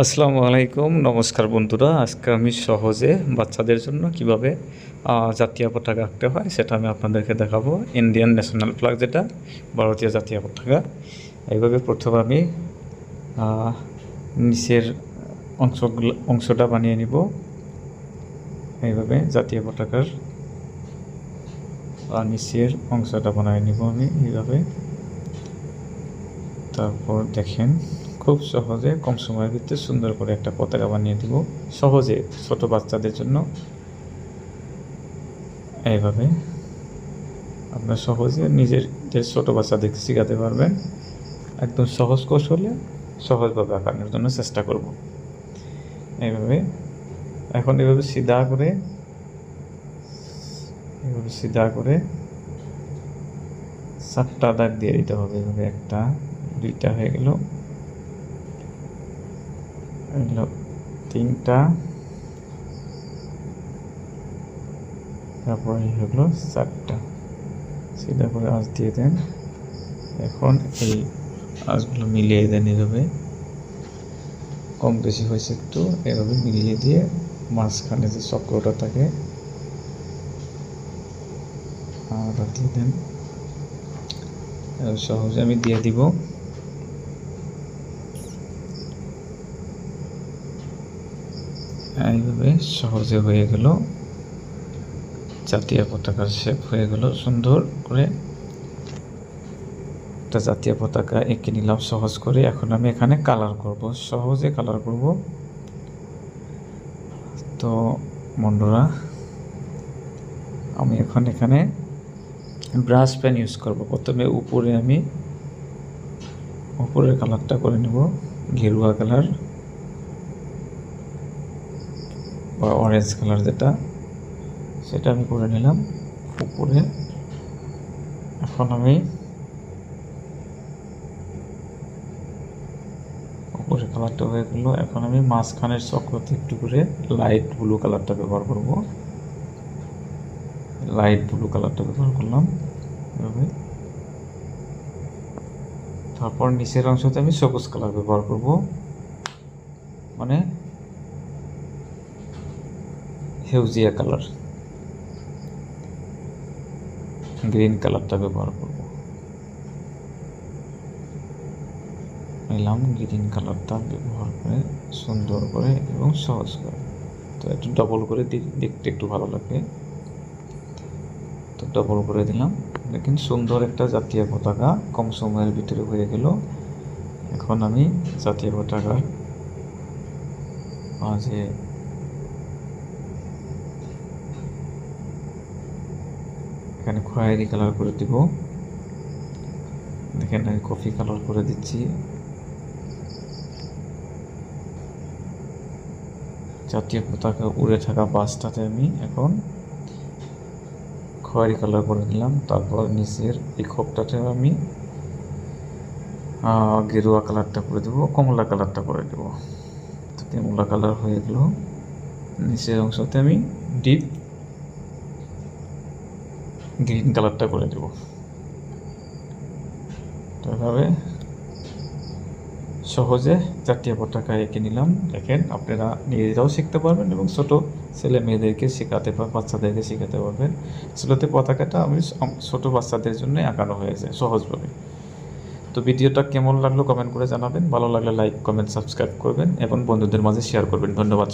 আসসালামু আলাইকুম, নমস্কার বন্ধুরা। আজকে আমি সহজে বাচ্চাদের জন্য কিভাবে জাতীয় পতাকা আঁকতে হয় সেটা আমি আপনাদেরকে দেখাবো। ইন্ডিয়ান ন্যাশনাল ফ্ল্যাগ, যেটা ভারতীয় জাতীয় পতাকা। এইভাবে প্রথমে আমি নিচের অংশটা বানিয়ে নিব। এইভাবে জাতীয় পতাকার নিচের অংশটা বানিয়ে নিব আমি এইভাবে। তারপর দেখেন, খুব সহজে কম সময়ের ভিতরে সুন্দর করে একটা পতাকা বানিয়ে দিব সহজে ছোট বাচ্চাদের জন্য। এইভাবে আপনার সহজে নিজেদের ছোট বাচ্চাদেরকে শেখাতে পারবেন। একদম সহজ কৌশলে সহজভাবে আঁকানোর জন্য চেষ্টা করব। এইভাবে এখন এভাবে সিধা করে 7টা দাগ দিয়ে দিতে হবে। এভাবে 1টা 2টা হয়ে গেল, 3টা, তারপরে হলো 4টা। সিধা করে আঁচ দিয়ে দেন। এখন এই আঁচগুলো মিলিয়ে দেন। এভাবে কম বেশি হয়েছে একটু, এভাবে মিলিয়ে দিয়ে মাঝখানে যে চক্রটা থাকে ওটা দিয়ে দেন। সহজে আমি দিয়ে দিব। এইভাবে সহজে হয়ে গেল, জাতীয় পতাকার শেপ হয়ে গেল। সুন্দর করে একটা জাতীয় পতাকা এঁকে নিলাম সহজ করে। এখন আমি এখানে কালার করব, সহজে কালার করব। তো বন্ধুরা, আমি এখন এখানে ব্রাশ পেন ইউজ করব। প্রথমে আমি উপরের কালারটা করে নেব, গেরুয়া কালার বা অরেঞ্জ কালার যেটা, সেটা আমি করে নিলাম উপরে। এখন আমি উপরে কালারটা হয়ে গেল। এখন আমি মাঝখানের চক্রতে একটু করে লাইট ব্লু কালারটা ব্যবহার করব। লাইট ব্লু কালারটা ব্যবহার করলাম এভাবে। তারপর নিচের অংশতে আমি সবুজ কালার ব্যবহার করব, মানে হেউজিয়া কালার, গ্রিন কালারটা ব্যবহার করব। নিলাম গ্রিন কালারটা ব্যবহার করে সুন্দর করে এবং সহজ করে। তো একটু ডবল করে দেখতে একটু ভালো লাগবে, তো ডবল করে দিলাম। দেখেন, সুন্দর একটা জাতীয় পতাকা কম সময়ের ভিতরে হয়ে গেল। এখন আমি জাতীয় পতাকার মাঝে এখানে খয়েরি কালার করে দিব। দেখেন, আমি কফি কালার করে দিচ্ছি। জাতীয় পতাকা উড়ে থাকা বাসটাতে আমি এখন খয়েরি কালার করে দিলাম। তারপর নিচের এই খোপটাতে আমি গেরুয়া কালারটা করে দেবো, কমলা কালারটা করে দেবো। তো কমলা কালার হয়ে গেল। নিচের অংশতে আমি ডিপ গ্রিন কালারটা করে দেব। তো এভাবে সহজে জাতীয় পতাকা এঁকে নিলাম। দেখেন, আপনারা নিজেরাও শিখতে পারবেন এবং ছোট ছেলে মেয়েদেরকে বাচ্চাদেরকে শেখাতে পারবেন। আসলে পতাকাটা আমি ছোট বাচ্চাদের জন্য আঁকানো হয়েছে সহজভাবে। তো ভিডিওটা কেমন লাগলো কমেন্ট করে জানাবেন। ভালো লাগলে লাইক, কমেন্ট, সাবস্ক্রাইব করবেন এবং বন্ধুদের মাঝে শেয়ার করবেন। ধন্যবাদ।